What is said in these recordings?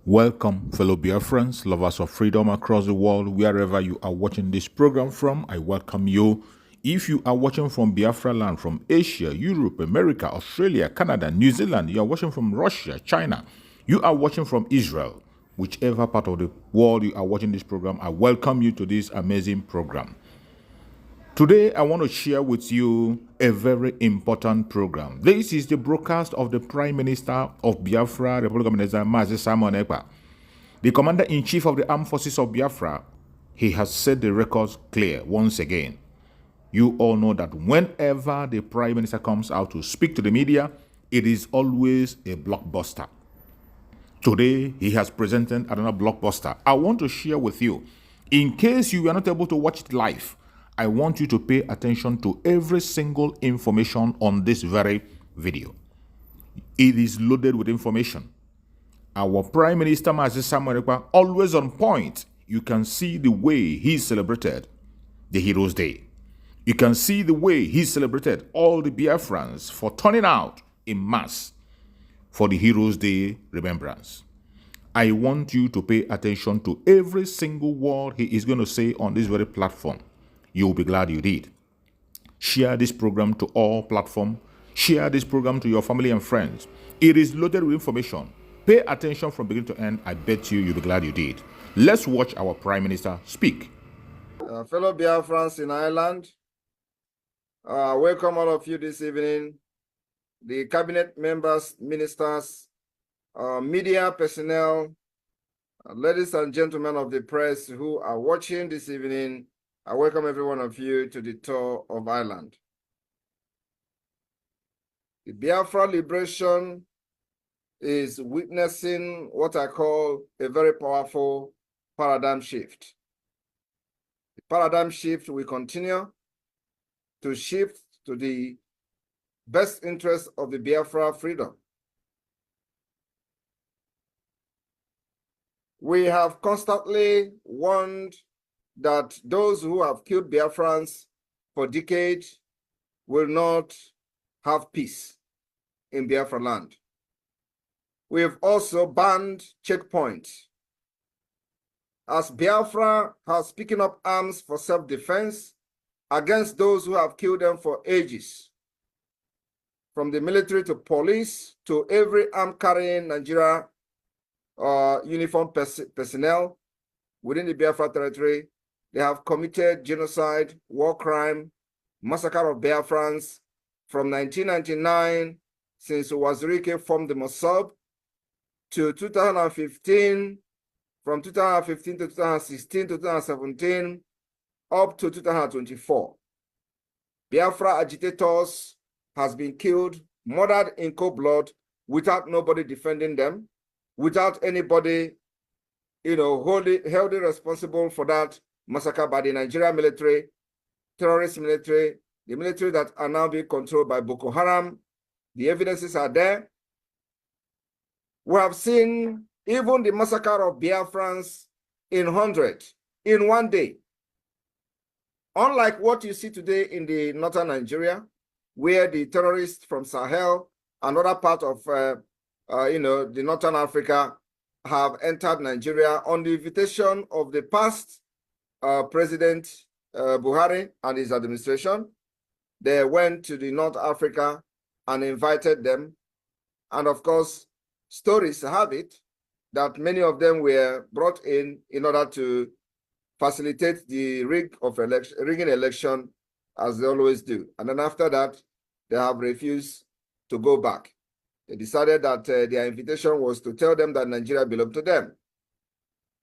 Welcome, fellow Biafrans, lovers of freedom across the world, wherever you are watching this program from. I welcome you. If you are watching from Biafra land, from Asia, Europe, America, Australia, Canada, New Zealand, you are watching from Russia, China, you are watching from Israel, whichever part of the world you are watching this program, I welcome you to this amazing program. Today, I want to share with you a very important program. This is the broadcast of the Prime Minister of Biafra, Republic of Nigeria, Ekpa, the Commander-in-Chief of the Armed Forces of Biafra. He has set the records clear once again. You all know that whenever the Prime Minister comes out to speak to the media, it is always a blockbuster. Today, he has presented another blockbuster. I want to share with you, in case you were not able to watch it live, I want you to pay attention to every single information on this very video. It is loaded with information. Our Prime Minister, Ekpa, always on point. You can see the way he celebrated the Heroes' Day. You can see the way he celebrated all the Biafrans for turning out in mass for the Heroes' Day remembrance. I want you to pay attention to every single word he is going to say on this very platform. You will be glad you did. Share this program to all platforms. Share this program to your family and friends. It is loaded with information. Pay attention from beginning to end. I bet you'll be glad you did. Let's watch our Prime Minister speak. Fellow Biafrans in Ireland, welcome all of you this evening. The cabinet members, ministers, media personnel, ladies and gentlemen of the press who are watching this evening, I welcome every one of you to the tour of Ireland. The Biafra liberation is witnessing what I call a very powerful paradigm shift. The paradigm shift will continue to shift to the best interest of the Biafra freedom. We have constantly warned that those who have killed Biafrans for decades will not have peace in Biafra land. We have also banned checkpoints. As Biafra has taken up arms for self-defense against those who have killed them for ages, from the military to police to every arm-carrying Nigeria uniform personnel within the Biafra territory, they have committed genocide, war crime, massacre of Biafrans from 1999, since Wazirike formed the Mossad, to 2015, from 2015 to 2016 to 2017, up to 2024. Biafra agitators has been killed, murdered in cold blood, without nobody defending them, without anybody, held responsible for that massacre by the Nigerian military, terrorist military, the military that are now being controlled by Boko Haram. The evidences are there. We have seen even the massacre of Biafrans in hundreds in one day. Unlike what you see today in the northern Nigeria, where the terrorists from Sahel and other part of the northern Africa have entered Nigeria on the invitation of the past President Buhari and his administration. They went to the North Africa and invited them. And of course, stories have it that many of them were brought in order to facilitate the rigging election, as they always do. And then after that, they have refused to go back. They decided that their invitation was to tell them that Nigeria belonged to them.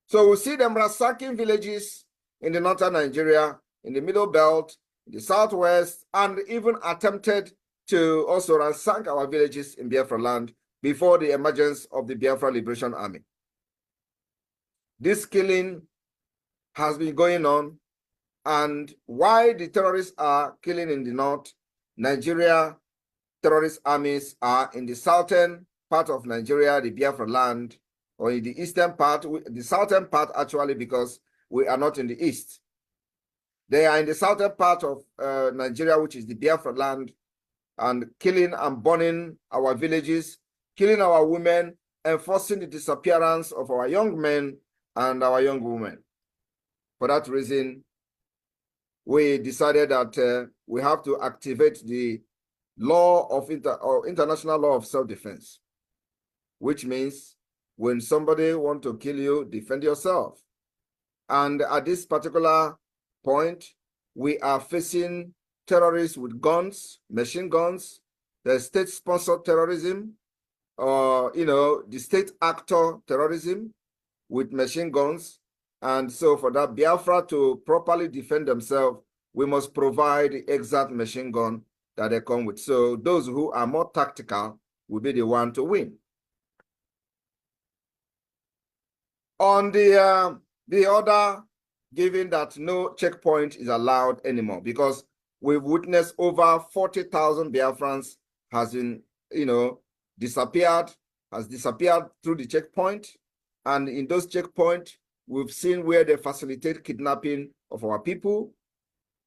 So we see them ransacking villages in the northern Nigeria, in the middle belt, in the southwest, and even attempted to also ransack our villages in Biafra land before the emergence of the Biafra Liberation Army. This killing has been going on, and why the terrorists are killing in the north, Nigeria terrorist armies are in the southern part of Nigeria, the Biafra land, or in the eastern part, the southern part actually, because we are not in the east. They are in the southern part of Nigeria, which is the Biafra land, and killing and burning our villages, killing our women, enforcing the disappearance of our young men and our young women. For that reason, we decided that we have to activate the law of international law of self-defense, which means when somebody wants to kill you, defend yourself. And at this particular point, we are facing terrorists with guns, machine guns, the state-sponsored terrorism, or the state actor terrorism with machine guns. And so for that Biafra to properly defend themselves, we must provide the exact machine gun that they come with. So those who are more tactical will be the one to win. On the order, given that no checkpoint is allowed anymore, because we've witnessed over 40,000 Biafrans has disappeared through the checkpoint. And in those checkpoints, we've seen where they facilitate kidnapping of our people,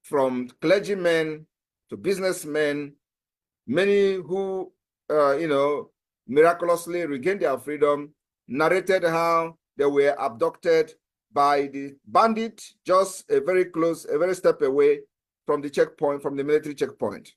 from clergymen to businessmen, many who, miraculously regained their freedom, narrated how they were abducted by the bandit just a very step away from the checkpoint, from the military checkpoint.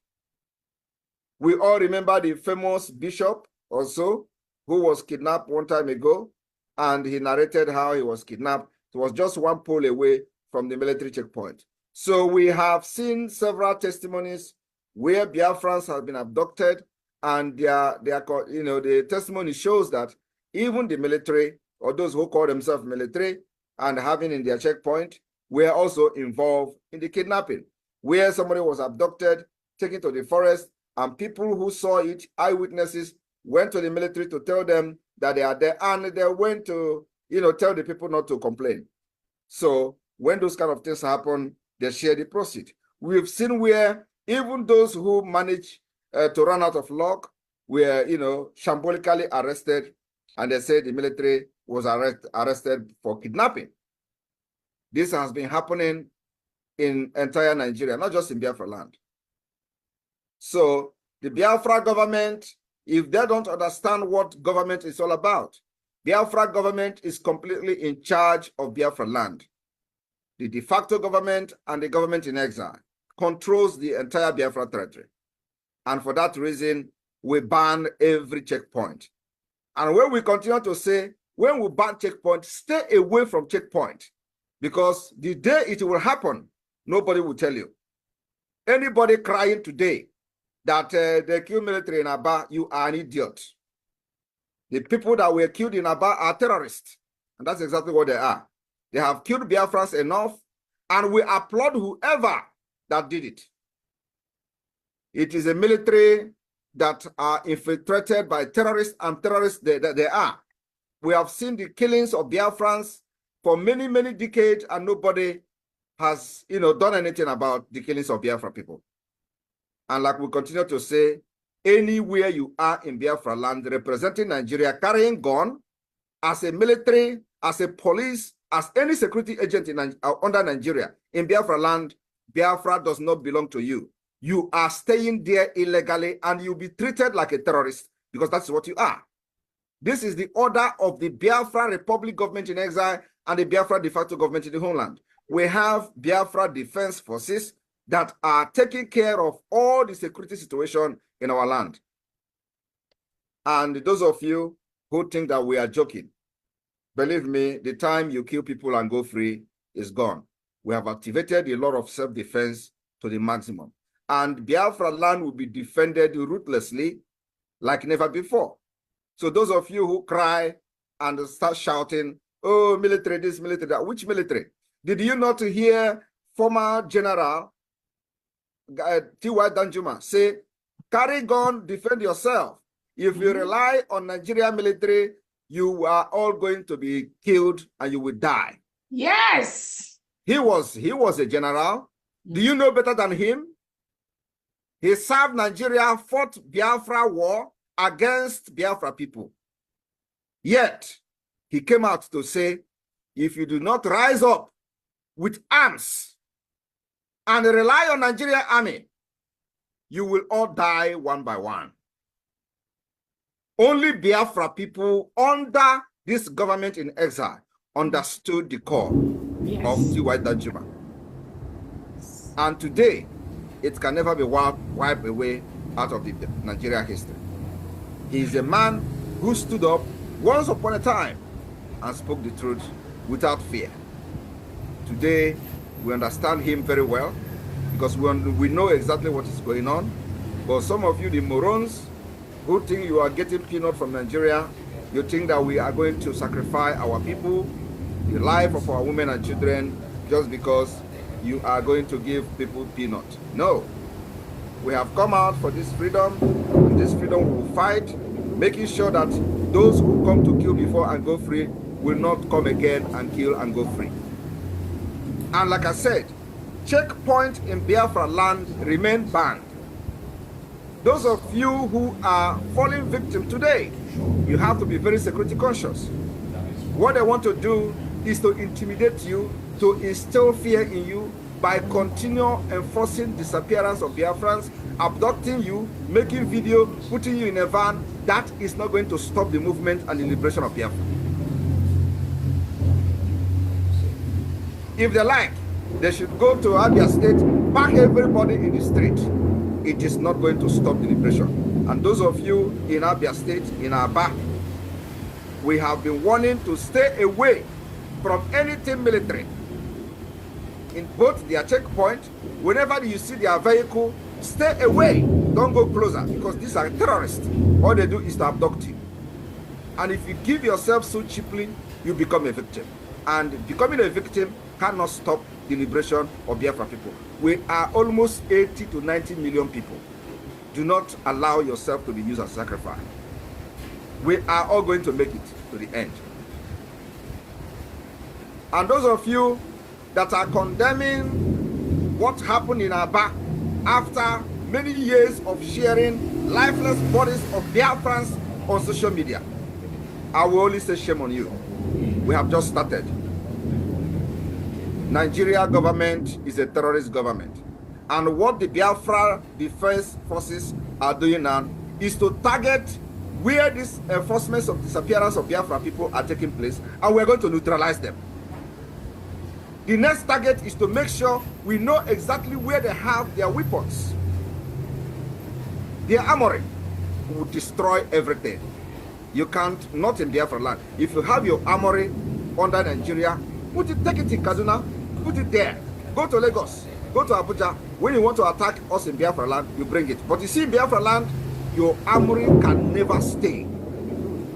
We all remember the famous bishop also, who was kidnapped one time ago, and he narrated how he was kidnapped. It was just one pole away from the military checkpoint. So we have seen several testimonies where Biafrans have been abducted, and the testimony shows that even the military, or those who call themselves military and having in their checkpoint, were also involved in the kidnapping, where somebody was abducted, taken to the forest, and people who saw it, eyewitnesses, went to the military to tell them that they are there, and they went to tell the people not to complain. So when those kind of things happen, they share the proceeds. We've seen where even those who manage to run out of luck were shambolically arrested, and they said the military was arrested for kidnapping. This has been happening in entire Nigeria, not just in Biafra land. So the Biafra government, if they don't understand what government is all about, Biafra government is completely in charge of Biafra land. The de facto government and the government in exile controls the entire Biafra territory. And for that reason, we ban every checkpoint. And when we continue to say, when we ban checkpoint, stay away from checkpoint, because the day it will happen, nobody will tell you. Anybody crying today that they killed military in Aba, you are an idiot. The people that were killed in Aba are terrorists, and that's exactly what they are. They have killed Biafrans enough, and we applaud whoever that did it. It is a military that are infiltrated by terrorists, and terrorists they are. We have seen the killings of Biafrans for many, many decades, and nobody has done anything about the killings of Biafra people. And like we continue to say, anywhere you are in Biafra land representing Nigeria, carrying gun, as a military, as a police, as any security agent under Nigeria, in Biafra land, Biafra does not belong to you. You are staying there illegally, and you'll be treated like a terrorist, because that's what you are. This is the order of the Biafra Republic government in exile and the Biafra de facto government in the homeland. We have Biafra Defense Forces that are taking care of all the security situation in our land. And those of you who think that we are joking, believe me, the time you kill people and go free is gone. We have activated the law of self-defense to the maximum. And Biafra land will be defended ruthlessly like never before. So those of you who cry and start shouting, oh, military this, military that, which military? Did you not hear former General T.Y. Danjuma say, carry gun, defend yourself. If you rely on Nigerian military, you are all going to be killed and you will die. Yes. He was a general. Do you know better than him? He served Nigeria, fought Biafra war against Biafra people. Yet, he came out to say, if you do not rise up with arms and rely on Nigerian army, you will all die one by one. Only Biafra people under this government in exile understood the core of T.Y. Danjuma. And today, it can never be wiped away out of the Nigeria history. He is a man who stood up once upon a time and spoke the truth without fear. Today, we understand him very well because we know exactly what is going on. But some of you, the morons, who think you are getting peanut from Nigeria, you think that we are going to sacrifice our people, the life of our women and children, just because you are going to give people peanut. No. We have come out for this freedom, and this freedom we will fight, making sure that those who come to kill before and go free will not come again and kill and go free. And like I said, checkpoint in Biafra land remain banned. Those of you who are falling victim today, you have to be very security conscious. What they want to do is to intimidate you, to instill fear in you by continual enforcing disappearance of Biafrans, abducting you, making video, putting you in a van. That is not going to stop the movement and the liberation of Biafra. If they like, they should go to Abia State, pack everybody in the street. It is not going to stop the liberation. And those of you in Abia State, in Aba, we have been warning to stay away from anything military. In both their checkpoint, whenever you see their vehicle, stay away. Don't go closer because these are terrorists. All they do is to abduct you. And if you give yourself so cheaply, you become a victim. And becoming a victim cannot stop the liberation of Biafra people. We are almost 80 to 90 million people. Do not allow yourself to be used as sacrifice. We are all going to make it to the end. And those of you that are condemning what happened in Aba after many years of sharing lifeless bodies of Biafrans on social media, I will only say shame on you. We have just started. Nigeria government is a terrorist government. And what the Biafra Defense Forces are doing now is to target where these enforcements of disappearance of Biafra people are taking place, and we're going to neutralize them. The next target is to make sure we know exactly where they have their weapons. Their armory will destroy everything. You can't, not in Biafra land. If you have your armory under Nigeria, take it in Kaduna, put it there. Go to Lagos, go to Abuja. When you want to attack us in Biafra land, you bring it. But you see, in Biafra land, your armory can never stay.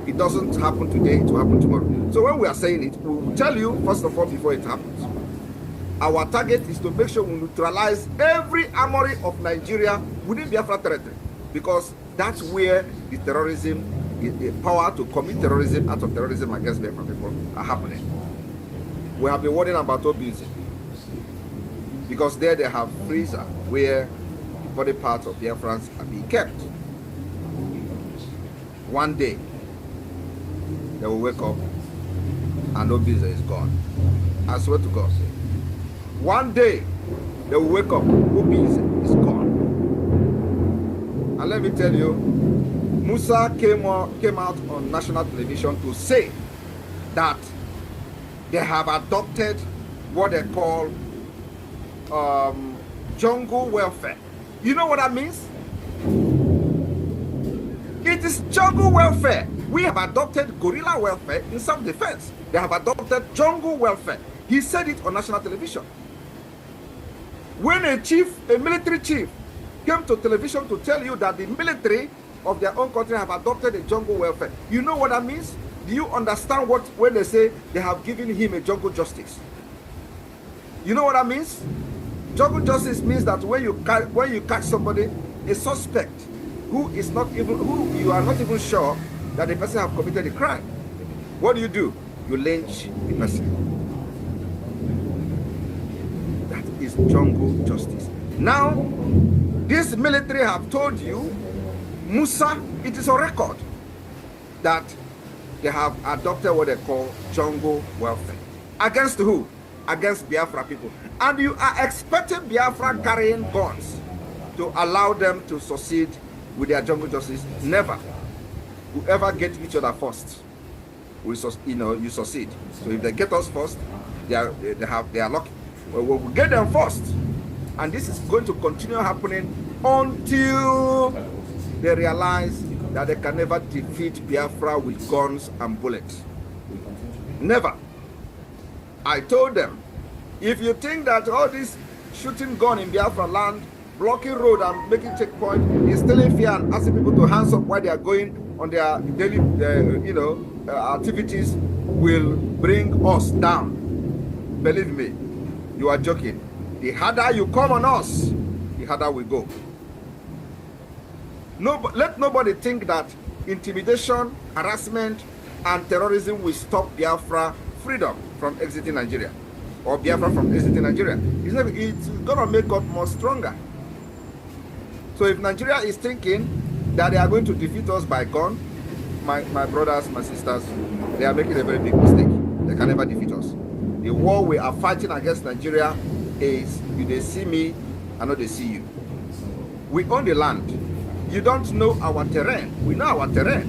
It doesn't happen today, it will happen tomorrow. So when we are saying it, we will tell you, first of all, before it happens. Our target is to make sure we neutralize every armory of Nigeria within Biafra territory. Because that's where the terrorism, the power to commit terrorism, out of terrorism against Biafra people are happening. We have been warning about Mbsh. Because there they have freezer where the body parts of Biafrans are being kept. One day, they will wake up and Mbsh is gone. I swear to God. One day, they will wake up, Mbsh is gone. And let me tell you, Musa came out on national television to say that they have adopted what they call jungle welfare. You know what that means? It is jungle welfare. We have adopted guerrilla welfare in self-defense. They have adopted jungle welfare. He said it on national television. When a military chief, came to television to tell you that the military of their own country have adopted a jungle welfare, you know what that means? Do you understand when they say they have given him a jungle justice? You know what that means? Jungle justice means that when you catch somebody, a suspect who you are not even sure that the person have committed a crime, what do? You lynch the person. That is jungle justice. Now, this military have told you, Musa, it is on record that they have adopted what they call jungle welfare. Against who? Against Biafra people. And you are expecting Biafra carrying guns to allow them to succeed with their jungle justice? Never. whoever gets each other first, you succeed. So if they get us first, they are lucky. But we'll get them first, and this is going to continue happening until they realize that they can never defeat Biafra with guns and bullets. Never. I told them, if you think that all this shooting gun in Biafra land, blocking road and making checkpoint, instilling fear and asking people to hands up while they are going on their daily, activities, will bring us down. Believe me, you are joking. The harder you come on us, the harder we go. Let nobody think that intimidation, harassment, and terrorism will stop Biafra freedom from exiting Nigeria, or Biafra from exiting Nigeria. It's going to make us more stronger. So if Nigeria is thinking that they are going to defeat us by gun, my brothers, my sisters, they are making a very big mistake. They can never defeat us. The war we are fighting against Nigeria is, they see me, I know they see you. We own the land. You don't know our terrain. We know our terrain.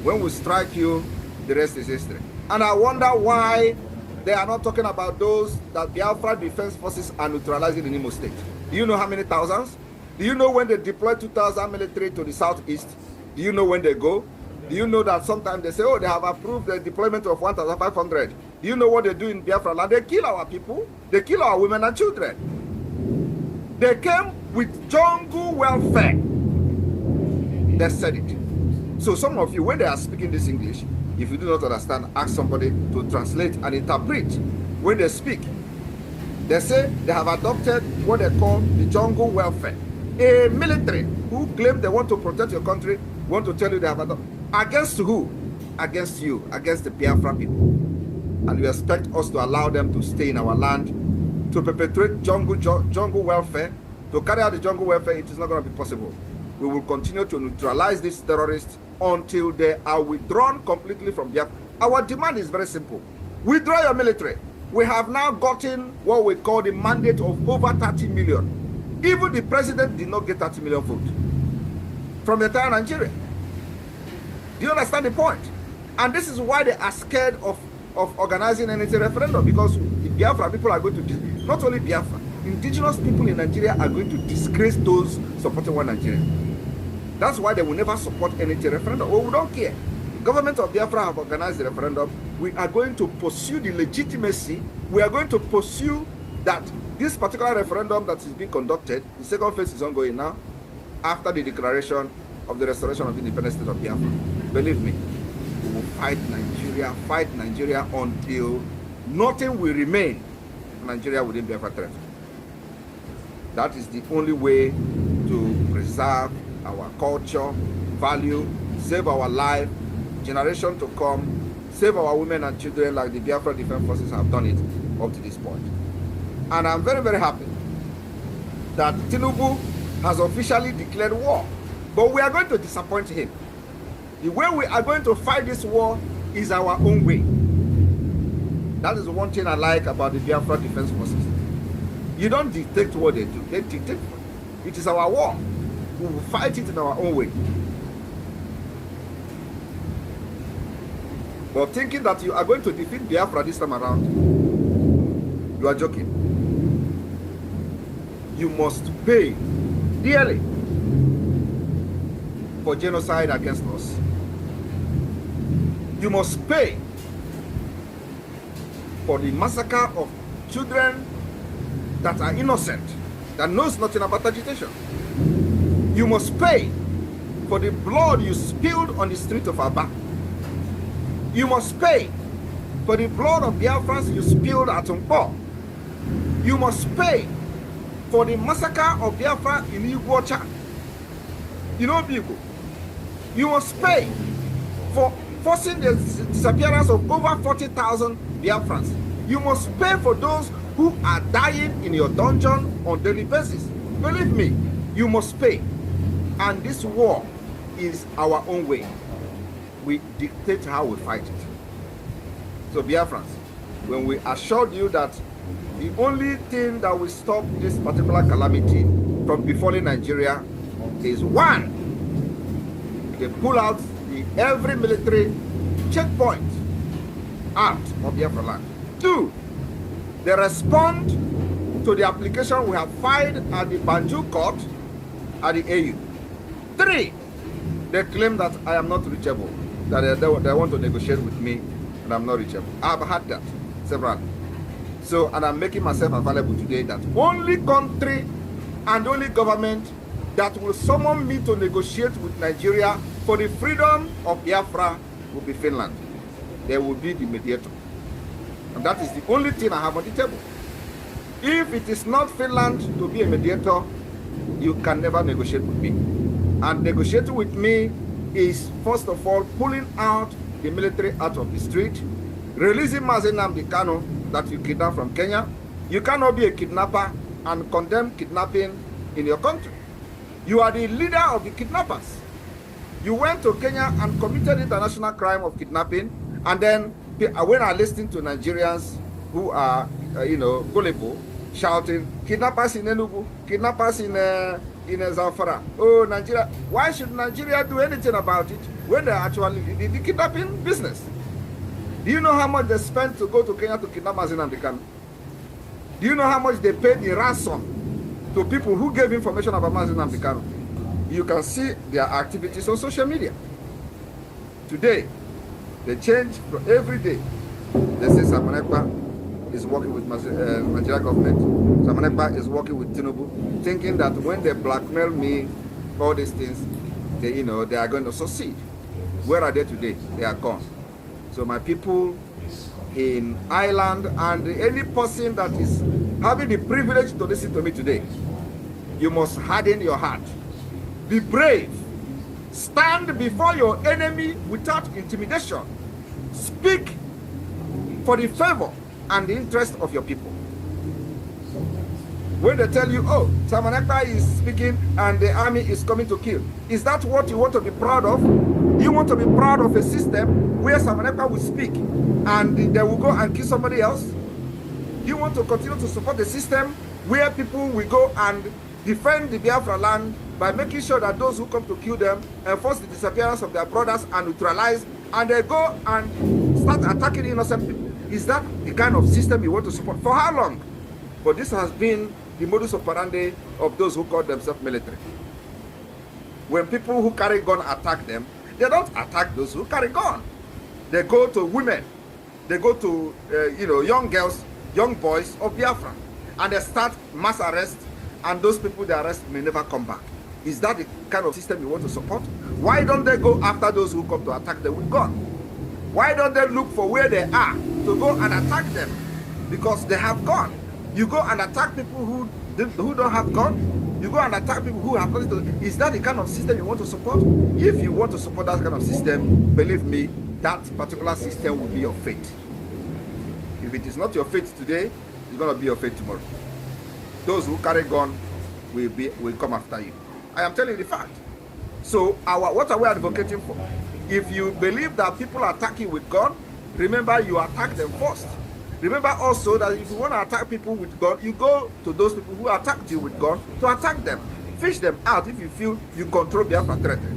When we strike you, the rest is history. And I wonder why they are not talking about those that Biafra Defense Forces are neutralizing in Imo State. Do you know how many thousands? Do you know when they deploy 2,000 military to the southeast? Do you know when they go? Do you know that sometimes they say, oh, they have approved the deployment of 1,500? Do you know what they do in Biafra land? They kill our people. They kill our women and children. They came with jungle welfare. They said it. So some of you, when they are speaking this English, if you do not understand, ask somebody to translate and interpret. When they speak, they say they have adopted what they call the jungle welfare. A military who claim they want to protect your country want to tell you they have adopted. Against who? Against you, against the Biafra people. And you expect us to allow them to stay in our land, to perpetrate jungle welfare, to carry out the jungle welfare. It is not going to be possible. We will continue to neutralize these terrorists until they are withdrawn completely from Biafra. Our demand is very simple. Withdraw your military. We have now gotten what we call the mandate of over 30 million. Even the president did not get 30 million votes from the entire Nigeria. Do you understand the point? And this is why they are scared of organizing any referendum, because the Biafra people are going to, not only Biafra, indigenous people in Nigeria are going to disgrace those supporting one Nigeria. That's why they will never support any referendum. Well, we don't care. The government of Biafra have organized the referendum. We are going to pursue the legitimacy. We are going to pursue that this particular referendum that is being conducted, the second phase is ongoing now, after the declaration of the restoration of the independent state of Biafra. Believe me, we will fight Nigeria until nothing will remain Nigeria within Biafra territory. That is the only way to preserve our culture, value, save our life, generation to come, save our women and children like the Biafra Defense Forces have done it up to this point. And I'm very, very happy that Tinubu has officially declared war. But we are going to disappoint him. The way we are going to fight this war is our own way. That is one thing I like about the Biafra Defense Forces. You don't dictate what they do. They dictate. It is our war. We will fight it in our own way. But thinking that you are going to defeat Biafra this time around, you are joking. You must pay dearly for genocide against us. You must pay for the massacre of children that are innocent, that knows nothing about agitation. You must pay for the blood you spilled on the street of Aba. You must pay for the blood of Biafrans you spilled at Nkpo. You must pay for the massacre of Biafra in Iguacha. You know, people, you must pay for forcing the disappearance of over 40,000 Biafrans. You must pay for those who are dying in your dungeon on a daily basis. Believe me, you must pay. And this war is our own way. We dictate how we fight it. So Biafrans, when we assured you that the only thing that will stop this particular calamity from befalling Nigeria is one, they pull out the every military checkpoint out of Biafra land. 2, they respond to the application we have filed at the Banjul court at the AU. 3, they claim that I am not reachable, that they want to negotiate with me and I'm not reachable. I've had that several. So, and I'm making myself available today that only country and only government that will summon me to negotiate with Nigeria for the freedom of Biafra will be Finland. They will be the mediator. And that is the only thing I have on the table. If it is not Finland to be a mediator, you can never negotiate with me. And negotiating with me is, first of all, pulling out the military out of the street, releasing Mazi Nnamdi Kanu that you kidnapped from Kenya. You cannot be a kidnapper and condemn kidnapping in your country. You are the leader of the kidnappers. You went to Kenya and committed international crime of kidnapping, and then when I listen to Nigerians who are, gullible, shouting, kidnappers in Enugu, kidnappers in Zamfara. Oh, Nigeria. Why should Nigeria do anything about it when they're actually the kidnapping business? Do you know how much they spent to go to Kenya to kidnap Mazi Nnamdi Kanu? Do you know how much they paid the ransom to people who gave information about Mazi Nnamdi Kanu? You can see their activities on social media. Today, they change from every day. They say Simon Ekpa is working with Nigeria government. Simon Ekpa is working with Tinubu, thinking that when they blackmail me, all these things, they are going to succeed. Where are they today? They are gone. So my people in Ireland and any person that is having the privilege to listen to me today, you must harden your heart. Be brave. Stand before your enemy without intimidation. Speak for the favor and the interest of your people. When they tell you, oh, Simon Ekpa is speaking and the army is coming to kill, is that what you want to be proud of? You want to be proud of a system where Simon Ekpa will speak and they will go and kill somebody else? You want to continue to support the system where people will go and defend the Biafra land by making sure that those who come to kill them enforce the disappearance of their brothers and neutralize, and they go and start attacking innocent people? Is that the kind of system you want to support? For how long? But this has been the modus operandi of those who call themselves military. When people who carry gun attack them, they don't attack those who carry gun. They go to women, they go to young girls, young boys of Biafra, and they start mass arrest, and those people they arrest may never come back. Is that the kind of system you want to support? Why don't they go after those who come to attack them with gun? Why don't they look for where they are to go and attack them? Because they have gun. You go and attack people who don't have gun. You go and attack people who have gun. Is that the kind of system you want to support? If you want to support that kind of system, believe me, that particular system will be your fate. If it is not your fate today, it's going to be your fate tomorrow. Those who carry gun will come after you. I am telling you the fact. So what are we advocating for? If you believe that people are attacking with gun, remember you attack them first. Remember also that if you want to attack people with gun, you go to those people who attacked you with gun to attack them. Fish them out if you feel you control Biafra territory.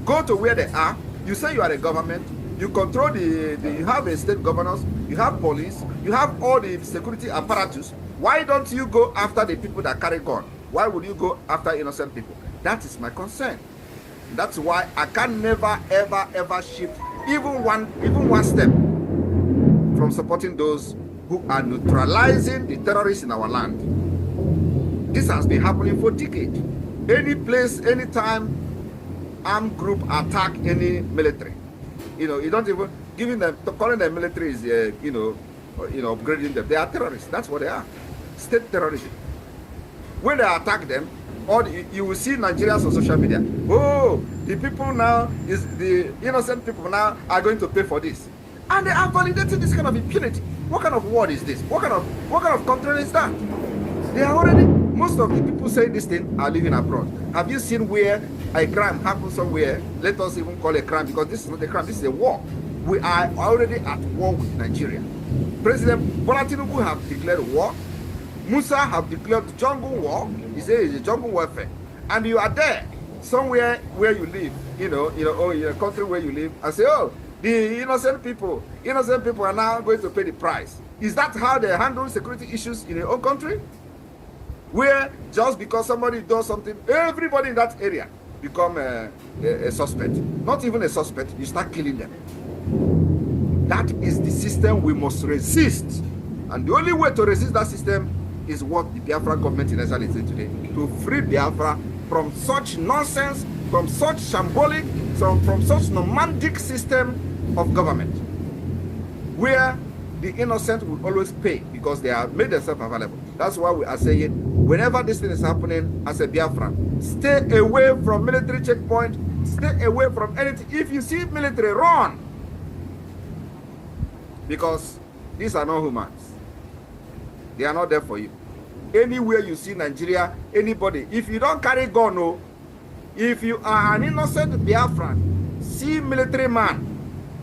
Go to where they are. You say you are a government. You control you have a state governors, you have police, you have all the security apparatus. Why don't you go after the people that carry gun? Why would you go after innocent people? That is my concern. That's why I can never, ever, ever shift even one step from supporting those who are neutralizing the terrorists in our land. This has been happening for decades. Any place, anytime, armed group attack any military. You don't even calling them military is upgrading them. They are terrorists. That's what they are. State terrorism. When they attack them, you will see Nigerians on social media. Oh, the people now the innocent people now are going to pay for this, and they are validating this kind of impunity. What kind of word is this? What kind of country is that? They are already. Most of the people saying this thing are living abroad. Have you seen where a crime happens somewhere? Let us even call it a crime, because this is not a crime. This is a war. We are already at war with Nigeria. President Bola Tinubu have declared war. Musa have declared jungle war. He says it's a jungle warfare. And you are there somewhere where you live, or in a country where you live, and say, oh, the innocent people are now going to pay the price. Is that how they handle security issues in your own country? Where just because somebody does something, everybody in that area become a suspect. Not even a suspect, you start killing them. That is the system we must resist. And the only way to resist that system is what the Biafra government in Israel is doing today. To free Biafra from such nonsense, from such shambolic, from such nomadic system of government, where the innocent will always pay because they have made themselves available. That's why we are saying, whenever this thing is happening as a Biafran, stay away from military checkpoint, stay away from anything. If you see military, run. Because these are not humans. They are not there for you. Anywhere you see Nigeria, anybody, if you don't carry gun, no, if you are an innocent Biafran, see military man,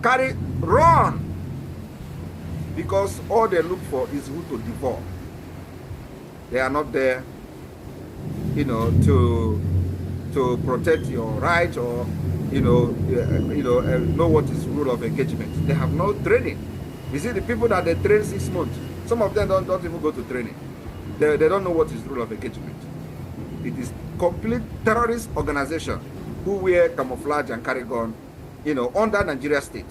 carry, run. Because all they look for is who to devour. They are not there, to protect your right or, know what is rule of engagement. They have no training. You see, the people that they train 6 months, some of them don't even go to training. They don't know what is rule of engagement. It is complete terrorist organization who wear camouflage and carry gun, under Nigeria state.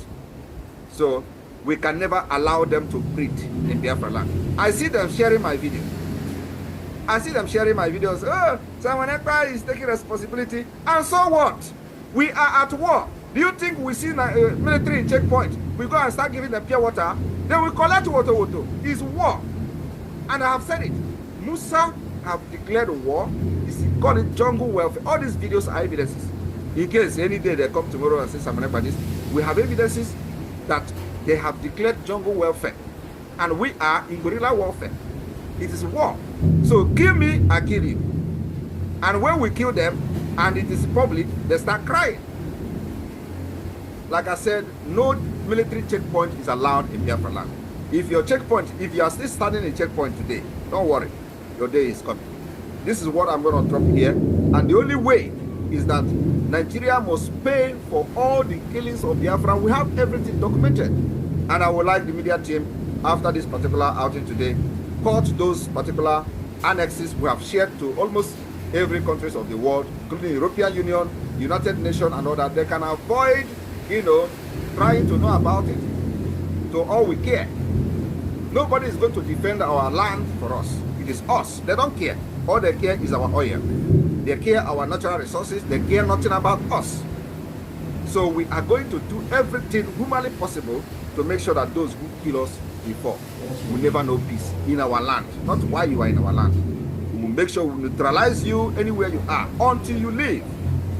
So we can never allow them to breathe in Biafra land. I see them sharing my video. Oh, someone Ekpa is taking responsibility. And so what? We are at war. Do you think we see military in checkpoint? We go and start giving them pure water. Then we collect water. It's war. And I have said it. Musa have declared war. It's called it jungle welfare. All these videos are evidences. In case any day they come tomorrow and say someone Ekpa this, we have evidences that they have declared jungle welfare. And we are in guerrilla warfare. It is war. So kill me, I kill you. And when we kill them, and it is public, they start crying. Like I said, no military checkpoint is allowed in Biafra land. If you are still standing in checkpoint today, don't worry, your day is coming. This is what I'm going to drop here. And the only way is that Nigeria must pay for all the killings of Biafra. We have everything documented. And I would like the media team, after this particular outing today, cut those particular annexes we have shared to almost every countries of the world, including European Union, United Nations, and all that. They can avoid, trying to know about it. So all we care. Nobody is going to defend our land for us. It is us. They don't care. All they care is our oil. They care our natural resources. They care nothing about us. So we are going to do everything humanly possible to make sure that those who kill us before will never know peace in our land. Not why you are in our land. We will make sure we neutralize you anywhere you are until you leave.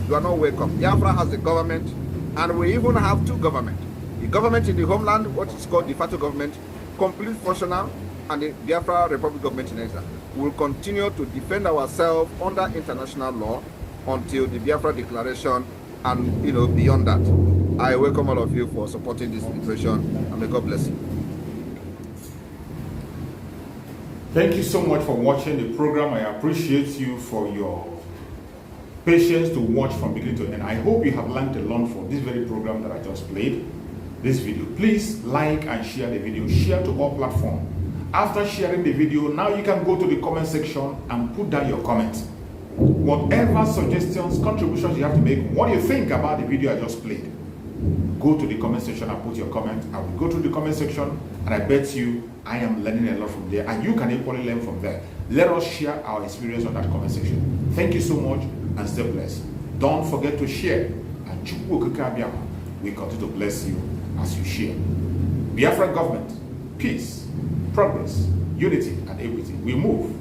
You are not welcome. Biafra has the government, and we even have two governments. The government in the homeland, what is called the de facto government, complete functional, and the Biafra Republic government in exile. We will continue to defend ourselves under international law until the Biafra declaration and beyond that. I welcome all of you for supporting this liberation, and may God bless you. Thank you so much for watching the program. I appreciate you for your patience to watch from beginning to end. I hope you have learned a lot from this very program that I just played, this video. Please like and share the video. Share to all platforms. After sharing the video, now you can go to the comment section and put down your comments. Whatever suggestions, contributions you have to make, what do you think about the video I just played? Go to the comment section and put your comment. I will go to the comment section, and I bet you I am learning a lot from there, and you can equally learn from there. Let us share our experience on that comment section. Thank you so much, and stay blessed. Don't forget to share, and we continue to bless you as you share. Biafran government, peace, progress, unity, and equity. We move.